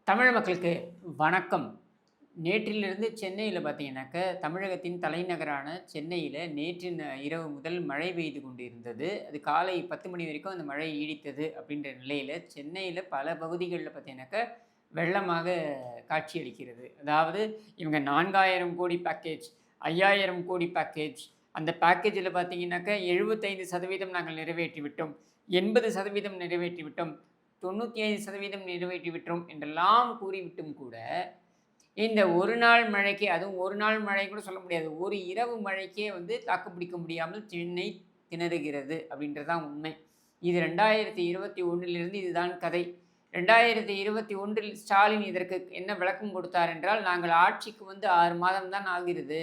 தமிழ் மக்களுக்கு வணக்கம். நேற்றிலிருந்து சென்னையில பார்த்தீங்கன்னாக்க, தமிழகத்தின் தலைநகரான சென்னையில நேற்று இரவு முதல் மழை பெய்து கொண்டிருந்தது. அது காலை 10 மணி வரைக்கும் அந்த மழை நீடித்தது அப்படின்ற நிலையில, சென்னையில பல பகுதிகள்ல பார்த்தீங்கன்னாக்க, வெள்ளமாக காட்சியளிக்கிறது. அதாவது இவங்க 4000 கோடி பேக்கேஜ், 5000 கோடி பேக்கேஜ், அந்த பேக்கேஜில பார்த்தீங்கன்னாக்க 75% நாங்கள் நிறைவேற்றிவிட்டோம், 80% நிறைவேற்றிவிட்டோம், 95% நிறைவேற்றிவிட்டோம் என்றெல்லாம் கூறிவிட்டும் கூட, இந்த ஒரு நாள் மழைக்கு அதுவும் ஒரு நாள் மழை கூட சொல்ல முடியாது. ஒரு இரவு மழைக்கே வந்து தாக்குப்பிடிக்க முடியாமல் சென்னை திணறுகிறது அப்படின்றது தான் உண்மை. இது 2021லிருந்து இதுதான் கதை. 2021ல் ஸ்டாலின் இதற்கு என்ன விளக்கம் கொடுத்தார் என்றால், நாங்கள் ஆட்சிக்கு வந்து 6 மாதம் தான் ஆகிறது.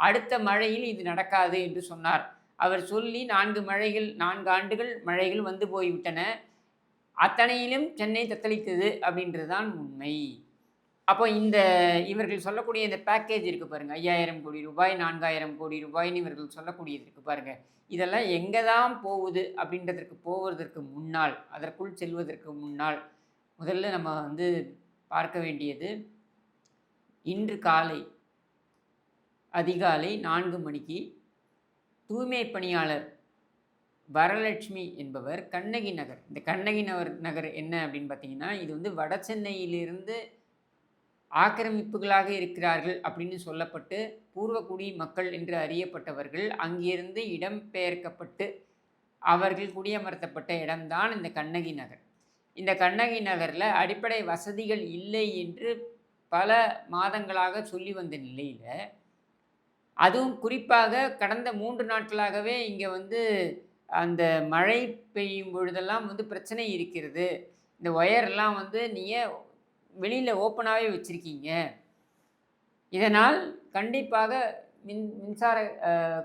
அடுத்த மழையில் இது நடக்காது என்று சொன்னார். அவர் சொல்லி 4 ஆண்டுகள் மழைகள் வந்து போய்விட்டன. அத்தனையிலும் சென்னை தத்தளித்தது அப்படின்றது தான் உண்மை. அப்போ இவர்கள் சொல்லக்கூடிய இந்த பேக்கேஜ் இருக்கு பாருங்க. 5000 கோடி ரூபாய், 4000 கோடி ரூபாய்ன்னு இவர்கள் சொல்லக்கூடியது இருக்கு பாருங்க. இதெல்லாம் எங்க தான் போகுது அப்படின்றதற்கு போவதற்கு முன்னால், அதற்குள் செல்வதற்கு முன்னால், முதல்ல நம்ம வந்து பார்க்க வேண்டியது, இன்று காலை அதிகாலை 4 மணிக்கு தூய்மை பணியாளர் வரலட்சுமி என்பவர் கண்ணகி நகர், இந்த கண்ணகி நகர் என்ன அப்படின்னு பார்த்தீங்கன்னா, இது வந்து வட சென்னையிலிருந்து ஆக்கிரமிப்புகளாக இருக்கிறார்கள் அப்படின்னு சொல்லப்பட்டு, பூர்வகுடி மக்கள் என்று அறியப்பட்டவர்கள் அங்கிருந்து இடம்பெயர்க்கப்பட்டு அவர்கள் குடியமர்த்தப்பட்ட இடம்தான் இந்த கண்ணகி நகர். இந்த கண்ணகி நகரில் அடிப்படை வசதிகள் இல்லை என்று பல மாதங்களாக சொல்லி வந்த நிலையில், அதுவும் குறிப்பாக கடந்த 3 நாட்களாகவே இங்கே வந்து அந்த மழை பெய்யும் பொழுதெல்லாம் வந்து பிரச்சனை இருக்கிறது. இந்த ஒயர்லாம் வந்து நீங்கள் வெளியில் ஓப்பனாகவே வச்சுருக்கீங்க. இதனால் கண்டிப்பாக மின்சார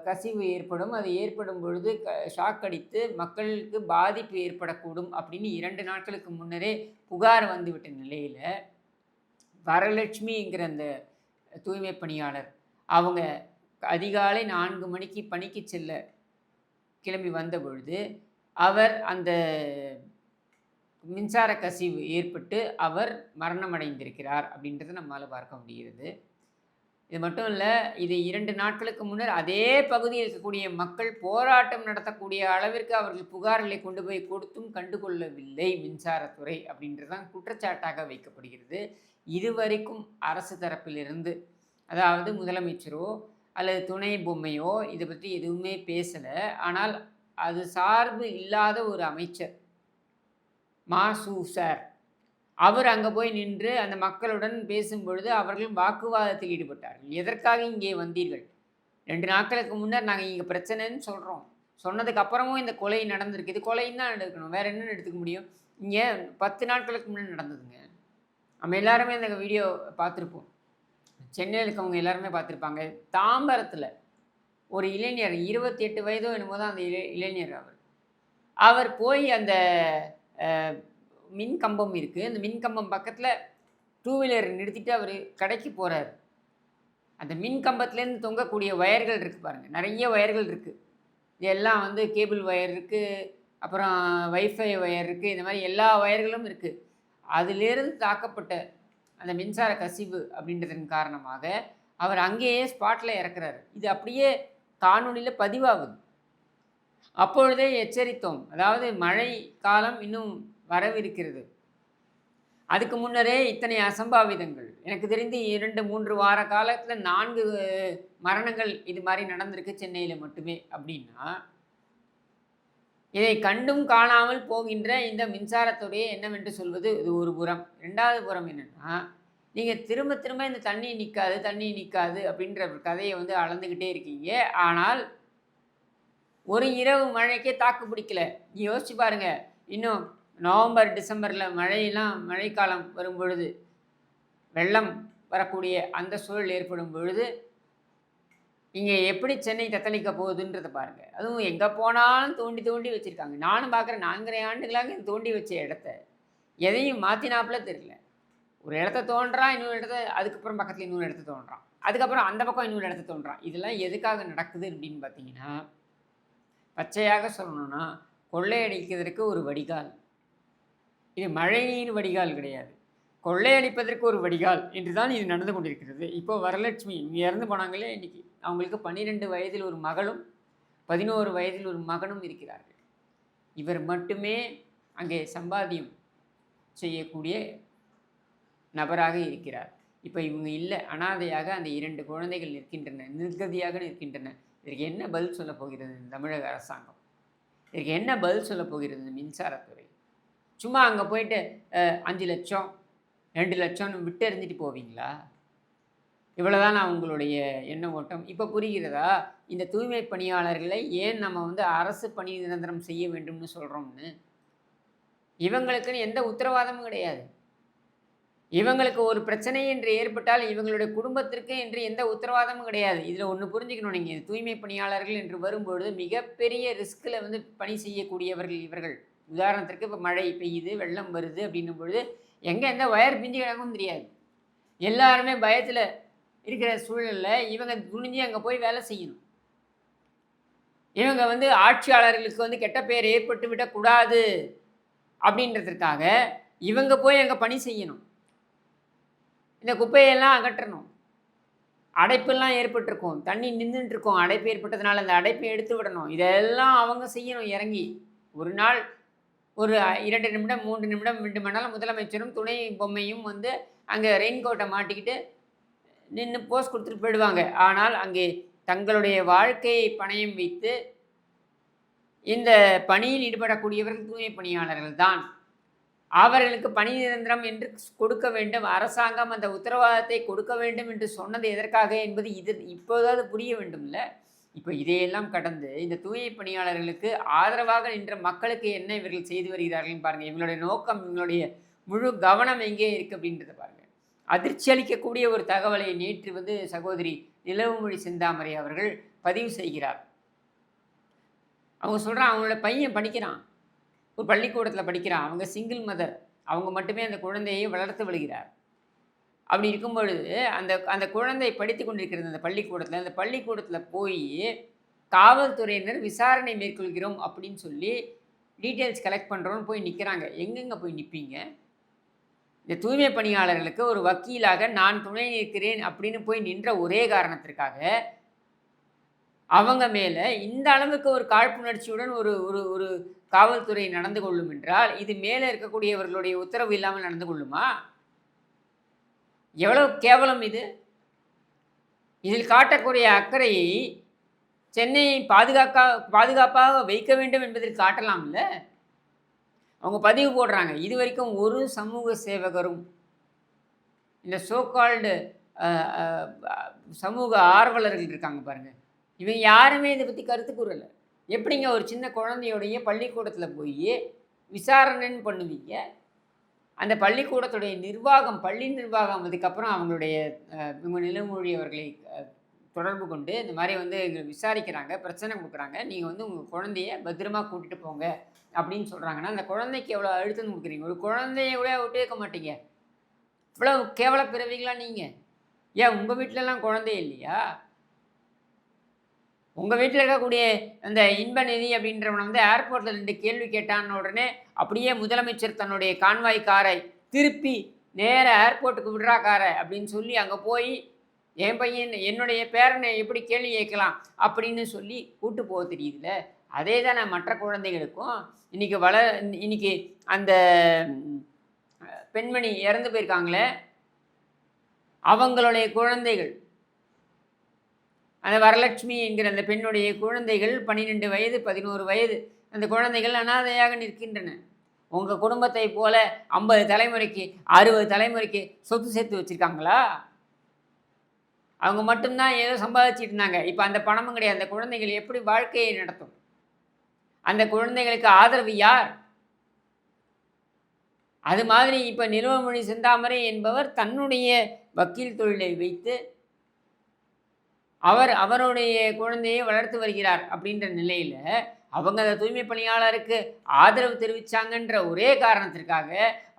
கசிவு ஏற்படும். அது ஏற்படும் பொழுது ஷாக் அடித்து மக்களுக்கு பாதிப்பு ஏற்படக்கூடும் அப்படின்னு 2 நாட்களுக்கு முன்னரே புகார் வந்துவிட்ட நிலையில், வரலட்சுமிங்கிற அந்த தூய்மை பணியாளர் அவங்க அதிகாலை 4 மணிக்கு பணிக்கு செல்ல கிளம்பி வந்த பொழுது, அவர் அந்த மின்சார கசிவு ஏற்பட்டு அவர் மரணமடைந்திருக்கிறார் அப்படின்றத நம்மால் பார்க்க முடிகிறது. இது மட்டும் இல்லை, இது 2 நாட்களுக்கு முன்னர் அதே பகுதியில் இருக்கக்கூடிய மக்கள் போராட்டம் நடத்தக்கூடிய அளவிற்கு அவர்கள் புகார்களை கொண்டு போய் கொடுத்தும் கண்டுகொள்ளவில்லை மின்சாரத்துறை அப்படின்றது தான் குற்றச்சாட்டாக வைக்கப்படுகிறது. இதுவரைக்கும் அரசு தரப்பிலிருந்து, அதாவது முதலமைச்சரோ அல்லது துணை பொம்மையோ இதை பற்றி எதுவுமே பேசலை. ஆனால் அது சார்பு இல்லாத ஒரு அமைச்சர் மாசு சார், அவர் அங்கே போய் நின்று அந்த மக்களுடன் பேசும்பொழுது அவர்கள் வாக்குவாதத்தில் ஈடுபட்டார்கள். எதற்காக இங்கே வந்தீர்கள்? 2 நாட்களுக்கு முன்னர் நாங்கள் இங்கே பிரச்சனைன்னு சொல்கிறோம், சொன்னதுக்கு அப்புறமும் இந்த கொலை நடந்திருக்கு. இது கொலைன்னு தான் எடுக்கணும், வேறு என்னென்னு எடுத்துக்க முடியும்? இங்கே 10 நாட்களுக்கு முன்னாடி நடந்ததுங்க. நம்ம எல்லாருமே இந்த வீடியோ பார்த்துருப்போம், சென்னையில் இருக்கவங்க எல்லாருமே பார்த்துருப்பாங்க. தாம்பரத்தில் ஒரு இளைஞர் 28 வயதோ என்னமோ தான் அந்த இளைஞர். அவர் போய் அந்த மின் கம்பம் இருக்குது, அந்த மின் கம்பம் பக்கத்தில் 2 வீலர் நிறுத்திட்டு அவர் கடைக்கு போகிறார். அந்த மின் கம்பத்துலேருந்து தொங்கக்கூடிய வயர்கள் இருக்குது பாருங்கள், நிறைய வயர்கள் இருக்குது. இது எல்லாம் வந்து கேபிள் ஒயர் இருக்குது, அப்புறம் வைஃபை ஒயர் இருக்குது, இந்த மாதிரி எல்லா வயர்களும் இருக்குது. அதிலிருந்து தாக்கப்பட்ட அந்த மின்சார கசிவு அப்படின்றதன் காரணமாக அவர் அங்கேயே ஸ்பாட்டில் இறக்குறாரு. இது அப்படியே காணொலியில் பதிவாகுது. அப்பொழுதே எச்சரித்தோம், அதாவது மழை காலம் இன்னும் வரவிருக்கிறது. அதுக்கு முன்னரே இத்தனை அசம்பாவிதங்கள், எனக்கு தெரிந்து 2-3 வார காலத்தில் 4 மரணங்கள் இது மாதிரி நடந்திருக்கு சென்னையில் மட்டுமே. அப்படின்னா இதை கண்டும் காணாமல் போகின்ற இந்த மின்சாரத்துறையை என்னவென்று சொல்வது? இது ஒரு புறம். 2வது புறம் என்னென்னா, நீங்கள் திரும்ப திரும்ப இந்த தண்ணி நிற்காது அப்படின்ற கதையை வந்து அளந்துக்கிட்டே இருக்கீங்க. ஆனால் ஒரு இரவு மழைக்கே தாக்கு பிடிக்கல. யோசிச்சு பாருங்கள், இன்னும் நவம்பர் டிசம்பரில் மழைக்காலம் வரும் பொழுது, வெள்ளம் வரக்கூடிய அந்த சூழல் ஏற்படும் பொழுது இங்கே எப்படி சென்னை தத்தளிக்க போகுதுன்றதை பாருங்கள். அதுவும் எங்கே போனாலும் தோண்டி தோண்டி வச்சுருக்காங்க. நானும் பார்க்குறேன், 4 ஆண்டுகளாக தோண்டி வச்ச இடத்த எதையும் மாற்றினாப்புல தெரியல. ஒரு இடத்த தோன்றான், இன்னொரு இடத்த, அதுக்கப்புறம் பக்கத்தில் இன்னொரு இடத்த தோன்றான், அதுக்கப்புறம் அந்த பக்கம் இன்னொரு இடத்த தோன்றான். இதெல்லாம் எதுக்காக நடக்குது அப்படின்னு பார்த்தீங்கன்னா, பச்சையாக சொல்லணும்னா கொள்ளையடிக்கிறதுக்கு ஒரு வடிகால். இது மழைநீர் வடிகால் கிடையாது, கொள்ளையடிப்பதற்கு ஒரு வடிகால் என்று தான் இது நடந்து கொண்டிருக்கிறது. இப்போ வரலட்சுமி இங்கே இறந்து போனாங்களே இன்னைக்கு, அவங்களுக்கு 12 வயதில் ஒரு மகளும் 11 வயதில் ஒரு மகனும் இருக்கிறார்கள். இவர் மட்டுமே அங்கே சம்பாத்தியம் செய்யக்கூடிய நபராக இருக்கிறார். இப்போ இவங்க இல்லை, அனாதையாக அந்த 2 குழந்தைகள் நிற்கின்றன, நிர்கதியாக நிற்கின்றன. இதற்கு என்ன பதில் சொல்ல போகிறது இந்த தமிழக அரசாங்கம்? இதற்கு என்ன பதில் சொல்ல போகிறது இந்த மின்சாரத்துறை? சும்மா அங்கே போயிட்டு 5 லட்சம் 2 லட்சம்னு விட்டு எறிஞ்சிட்டு போவீங்களா? இவ்வளோதான் உங்களுடைய எண்ண ஓட்டம். இப்போ புரிகிறதா இந்த தூய்மை பணியாளர்களை ஏன் நம்ம அரசு பணி நிரந்தரம் செய்ய வேண்டும்னு சொல்கிறோம்னு? இவங்களுக்குன்னு எந்த உத்தரவாதமும் கிடையாது. இவங்களுக்கு ஒரு பிரச்சனை என்று ஏற்பட்டால் இவங்களுடைய குடும்பத்திற்கு என்று எந்த உத்தரவாதமும் கிடையாது. இதில் ஒன்று புரிஞ்சுக்கணும், நீங்கள் தூய்மை பணியாளர்கள் என்று வரும்பொழுது மிகப்பெரிய ரிஸ்கில் பணி செய்யக்கூடியவர்கள் இவர்கள். உதாரணத்திற்கு இப்போ மழை பெய்யுது, வெள்ளம் வருது அப்படின்னும் பொழுது எங்கே எந்த வயர் பிஞ்சு கிடக்கும் தெரியாது. எல்லாருமே பயத்தில் இருக்கிற சூழலில் இவங்க துணிஞ்சு அங்கே போய் வேலை செய்யணும். இவங்க ஆட்சியாளர்களுக்கு கெட்ட பெயர் ஏற்பட்டு விடக்கூடாது அப்படின்றதுக்காக இவங்க போய் அங்கே பணி செய்யணும். இந்த குப்பையெல்லாம் அகற்றணும். அடைப்பெல்லாம் ஏற்பட்டிருக்கும், தண்ணி நின்றுட்டுருக்கும், அடைப்பு ஏற்பட்டதுனால அந்த அடைப்பை எடுத்து விடணும். இதெல்லாம் அவங்க செய்யணும் இறங்கி. ஒரு நாள் ஒரு 2 நிமிடம் 3 நிமிடம் வேண்டுமானாலும் முதலமைச்சரும் துணை பொம்மையும் அங்கே ரெயின்கோட்டை மாட்டிக்கிட்டு நின்று போஸ்ட் கொடுத்துட்டு போயிடுவாங்க. ஆனால் அங்கே தங்களுடைய வாழ்க்கையை பணயம் வைத்து இந்த பணியில் ஈடுபடக்கூடியவர்கள் தூய்மை பணியாளர்கள் தான். அவர்களுக்கு பணி நிரந்தரம் என்று கொடுக்க வேண்டும், அரசாங்கம் அந்த உத்தரவாதத்தை கொடுக்க வேண்டும் என்று சொன்னது எதற்காக என்பது இப்போதாவது புரிய வேண்டும்ல. இப்போ இதையெல்லாம் கடந்து இந்த தூய்மை பணியாளர்களுக்கு ஆதரவாக நின்ற மக்களுக்கு என்ன இவர்கள் செய்து வருகிறார்கள் பாருங்கள். இவங்களுடைய நோக்கம், இவங்களுடைய முழு கவனம் எங்கே இருக்குது அப்படின்றத பாருங்கள். அதிர்ச்சி அளிக்கக்கூடிய ஒரு தகவலை நேற்று சகோதரி நிலவுமொழி செந்தாமரை அவர்கள் பதிவு செய்கிறார். அவங்க சொல்கிறான், அவங்களோட பையன் படிக்கிறான், ஒரு பள்ளிக்கூடத்தில் படிக்கிறான். அவங்க சிங்கிள் மதர், அவங்க மட்டுமே அந்த குழந்தையை வளர்த்து வருகிறார். அப்படி இருக்கும் பொழுது அந்த குழந்தை படித்து கொண்டிருக்கிறது அந்த பள்ளிக்கூடத்தில் போய் காவல்துறையினர் விசாரணை மேற்கொள்கிறோம் அப்படின்னு சொல்லி டீட்டெயில்ஸ் கலெக்ட் பண்ணுறோன்னு போய் நிற்கிறாங்க. எங்கெங்கே போய் நிற்பீங்க? இந்த தூய்மை பணியாளர்களுக்கு ஒரு வக்கீலாக நான் துணை நிற்கிறேன் அப்படின்னு போய் நின்ற ஒரே காரணத்திற்காக அவங்க மேலே இந்த அளவுக்கு ஒரு காழ்ப்புணர்ச்சியுடன் ஒரு ஒரு ஒரு காவல்துறை நடந்து கொள்ளும் என்றால் இது மேலே இருக்கக்கூடியவர்களுடைய உத்தரவு இல்லாமல் நடந்து கொள்ளுமா? எவ்வளவு கேவலம் இது! இதில் காட்டக்கூடிய அக்கறையை சென்னையை பாதுகாப்பாக வைக்க வேண்டும் என்பதற்கு காட்டலாம்ல. அவங்க பதிவு போடுறாங்க, இது வரைக்கும் ஒரு சமூக சேவகரும் இந்த சோகால்டு சமூக ஆர்வலர்கள் இருக்காங்க பாருங்கள், இவங்க யாருமே இதை பற்றி கருத்து கூறலை. எப்படிங்க ஒரு சின்ன குழந்தையோடைய பள்ளிக்கூடத்தில் போய் விசாரணைன்னு பண்ணுவீங்க? அந்த பள்ளிக்கூடத்துடைய நிர்வாகம், பள்ளி நிர்வாகம் அதுக்கப்புறம் அவங்களுடைய இவங்க நிலமொழி அவர்களை தொடர்பு கொண்டு இந்த மாதிரி விசாரிக்கிறாங்க, பிரச்சனை கொடுக்குறாங்க, நீங்கள் உங்கள் குழந்தைய பத்திரமா கூட்டிகிட்டு போங்க அப்படின்னு சொல்கிறாங்கன்னா அந்த குழந்தைக்கு எவ்வளோ அழுத்தம் கொடுக்குறீங்க? ஒரு குழந்தைய கூட விட்டு வைக்க மாட்டீங்க. இவ்வளோ கேவல பிறவிகளா நீங்கள்? ஏன் உங்கள் வீட்டிலலாம் குழந்தை இல்லையா? உங்கள் வீட்டில் இருக்கக்கூடிய அந்த இன்ப நிதி அப்படின்றவனை ஏர்போர்ட்டில் 2 கேள்வி கேட்டான்னு உடனே அப்படியே முதலமைச்சர் தன்னுடைய கான்வாய் காரை திருப்பி நேர ஏர்போர்ட்டுக்கு விடுறா காரை அப்படின்னு சொல்லி அங்கே போய் என் பையன் என்னுடைய பேரனை எப்படி கேள்வி கேட்கலாம் அப்படின்னு சொல்லி கூட்டு போக தெரியுதுல்ல. அதே தான் மற்ற குழந்தைகளுக்கும் இன்னைக்கு அந்த பெண்மணி இறந்து போயிருக்காங்களே அவங்களுடைய குழந்தைகள், அந்த வரலட்சுமி என்கிற அந்த பெண்ணுடைய குழந்தைகள் 12 வயது 11 வயது அந்த குழந்தைகள் அனாதையாக நிற்கின்றன. உங்கள் குடும்பத்தை போல 50 தலைமுறைக்கு 60 தலைமுறைக்கு சொத்து சேர்த்து வச்சுருக்காங்களா? அவங்க மட்டும்தான் ஏதோ சம்பாதிச்சிட்டு இருந்தாங்க. இப்போ அந்த பணமும் கிடையாது. அந்த குழந்தைகள் எப்படி வாழ்க்கையை நடத்தும்? அந்த குழந்தைகளுக்கு ஆதரவு யார்? அது மாதிரி இப்போ நிலவுமொழி செந்தாமரை என்பவர் தன்னுடைய வக்கீல் தொழிலை வைத்து அவருடைய குழந்தையை வளர்த்து வருகிறார். அப்படின்ற நிலையில் அவங்க அந்த தூய்மை பணியாளருக்கு ஆதரவு தெரிவித்தாங்கன்ற ஒரே காரணத்திற்காக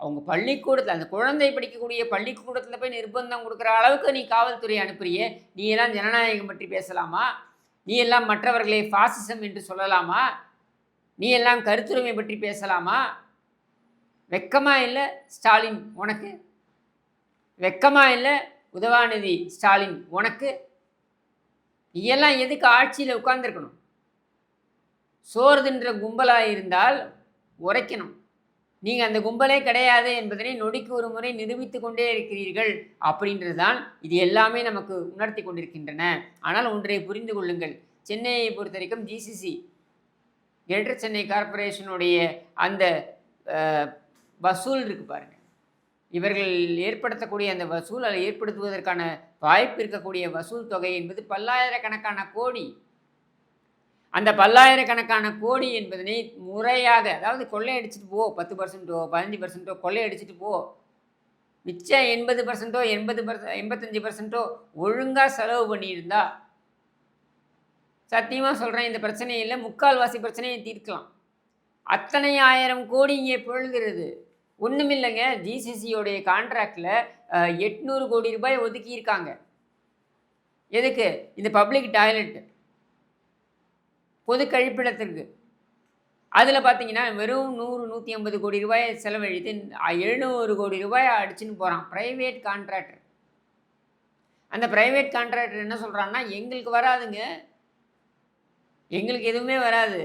அவங்க பள்ளிக்கூடத்தில் அந்த குழந்தை படிக்கக்கூடிய பள்ளிக்கூடத்தில் போய் நிர்பந்தம் கொடுக்குற அளவுக்கு நீ காவல்துறை அனுப்புறிய. நீ எல்லாம் ஜனநாயகம் பற்றி பேசலாமா? நீ எல்லாம் மற்றவர்களை ஃபாசிசம் என்று சொல்லலாமா? நீ எல்லாம் கருத்துரிமை பற்றி பேசலாமா? வெக்கமா இல்லை ஸ்டாலின் உனக்கு? வெக்கமா இல்லை உதவாநிதி ஸ்டாலின் உனக்கு? நீயெல்லாம் எதுக்கு ஆட்சியில் உட்கார்ந்துருக்கணும்? சோறு தின்ற கும்பலாக இருந்தால் உரைக்கணும். நீங்கள் அந்த கும்பலே கிடையாது என்பதனை நொடிக்கு ஒரு முறை நிரூபித்து கொண்டே இருக்கிறீர்கள் அப்படின்றது தான் இது எல்லாமே நமக்கு உணர்த்தி கொண்டிருக்கின்றன. ஆனால் ஒன்றை புரிந்து கொள்ளுங்கள், சென்னையை பொறுத்த வரைக்கும் ஜிசிசி கிரேட்டர் சென்னை கார்ப்பரேஷனுடைய அந்த வசூல் இருக்குது பாருங்கள், இவர்கள் ஏற்படுத்தக்கூடிய அந்த வசூல், அதை ஏற்படுத்துவதற்கான வாய்ப்பு இருக்கக்கூடிய வசூல் தொகை என்பது பல்லாயிரக்கணக்கான கோடி. அந்த பல்லாயிரக்கணக்கான கோடி என்பதனை முறையாக, அதாவது கொள்ளையடிச்சிட்டு போ, 10%ஓ 15%ஓ கொள்ளையடிச்சிட்டு போ, மிச்சம் 80%ஓ 85%ஓ ஒழுங்காக செலவு பண்ணியிருந்தா சத்தியமாக சொல்கிறேன், இந்த பிரச்சனையில் முக்கால்வாசி பிரச்சனையை தீர்க்கலாம். அத்தனை 1000 கோடி இங்கே பொழுகிறது. ஒன்றுமில்லைங்க, ஜிசிசியோடைய கான்ட்ராக்டில் 800 கோடி ரூபாய் ஒதுக்கியிருக்காங்க. எதுக்கு? இந்த பப்ளிக் டாய்லெட்டு, பொது கழிப்பிடத்திற்கு. அதில் பார்த்தீங்கன்னா வெறும் 100-150 கோடி ரூபாயை செலவழித்து 700 கோடி ரூபாயை அடிச்சுன்னு போகிறான் ப்ரைவேட் கான்ட்ராக்டர். அந்த ப்ரைவேட் கான்ட்ராக்டர் என்ன சொல்கிறான்னா, எங்களுக்கு வராதுங்க, எங்களுக்கு எதுவுமே வராது.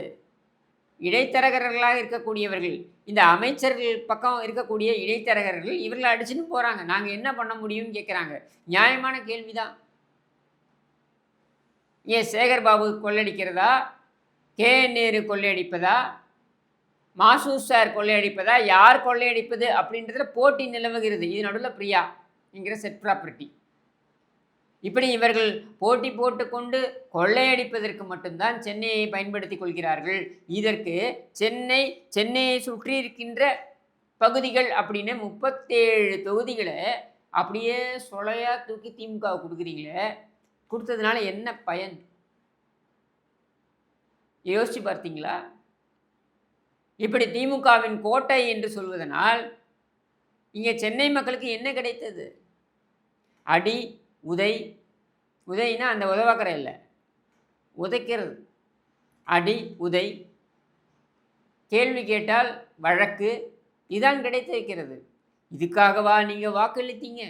இடைத்தரகர்களாக இருக்கக்கூடியவர்கள், இந்த அமைச்சர்கள் பக்கம் இருக்கக்கூடிய இடைத்தரகர்கள் இவர்களை அடிச்சுன்னு போகிறாங்க. நாங்கள் என்ன பண்ண முடியும்னு கேட்குறாங்க. நியாயமான கேள்வி தான். ஏன் சேகர் பாபு கொள்ளையடிக்கிறதா, KN நேரு கொள்ளையடிப்பதா, மாசூர் சார் கொள்ளையடிப்பதா, யார் கொள்ளையடிப்பது அப்படின்றதுல போட்டி நிலவுகிறது. இது நடுவில் பிரியா என்கிற செட் ப்ராப்பர்ட்டி. இப்படி இவர்கள் போட்டி போட்டுக்கொண்டு கொள்ளையடிப்பதற்கு மட்டும்தான் சென்னையை பயன்படுத்தி கொள்கிறார்கள். இதற்கு சென்னையை சுற்றி இருக்கின்ற பகுதிகள் அப்படின்னு 37 தொகுதிகளை அப்படியே சொலையாக தூக்கி திமுக கொடுக்குறீங்களே, கொடுத்ததுனால என்ன பயன்? யோசிச்சு பார்த்தீங்களா? இப்படி திமுகவின் கோட்டை என்று சொல்வதனால் இங்கே சென்னை மக்களுக்கு என்ன கிடைத்தது? அடி உதைனா அந்த உதவாக்கரை இல்லை, உதைக்கிறது. அடி உதை, கேள்வி கேட்டால் வழக்கு, இதான் கிடைத்திருக்கிறது. இதுக்காகவா நீங்கள் வாக்களித்தீங்க?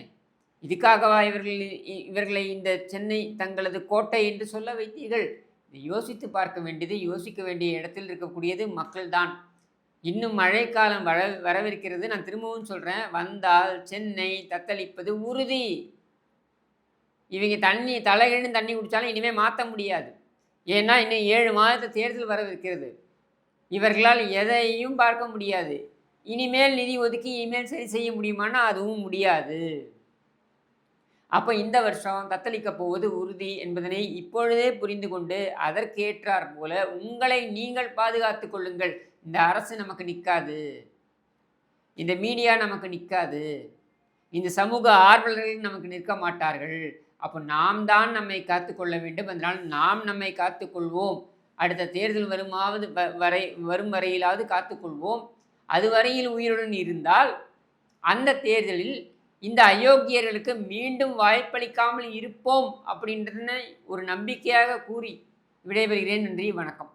இதுக்காகவா இவர்களை இந்த சென்னை தங்களது கோட்டை என்று சொல்ல வைத்தீர்கள்? யோசித்து பார்க்க வேண்டியது, யோசிக்க வேண்டிய இடத்தில் இருக்கக்கூடியது மக்கள்தான். இன்னும் மழைக்காலம் வரவிருக்கிறது. நான் திரும்பவும் சொல்கிறேன், வந்தால் சென்னை தத்தளிப்பது உறுதி. இவங்க தலைகீழ் தண்ணி குடித்தாலும் இனிமேல் மாற்ற முடியாது. ஏன்னா இன்னும் 7 மாதத்து தேர்தல் வரவிருக்கிறது. இவர்களால் எதையும் பார்க்க முடியாது. இனிமேல் நிதி ஒதுக்கி இனிமேல் சரி செய்ய முடியுமானா அதுவும் முடியாது. அப்போ இந்த வருஷம் தத்தளிக்கப் போவது உறுதி என்பதனை இப்பொழுதே புரிந்து கொண்டு அதற்கேற்றார் போல உங்களை நீங்கள் பாதுகாத்து கொள்ளுங்கள். இந்த அரசு நமக்கு நிற்காது, இந்த மீடியா நமக்கு நிற்காது, இந்த சமூக ஆர்வலர்கள் நமக்கு நிற்க மாட்டார்கள். அப்போ நாம் தான் நம்மை காத்துக்கொள்ள வேண்டும். அதனால் நாம் நம்மை காத்துக்கொள்வோம். அடுத்த தேர்தல் வரும் வரையிலாவது காத்துக்கொள்வோம். அதுவரையில் உயிருடன் இருந்தால் அந்த தேர்தலில் இந்த அயோக்கியர்களுக்கு மீண்டும் வாய்ப்பளிக்காமல் இருப்போம் அப்படின்றத ஒரு நம்பிக்கையாக கூறி விடைபெறுகிறேன். நன்றி, வணக்கம்.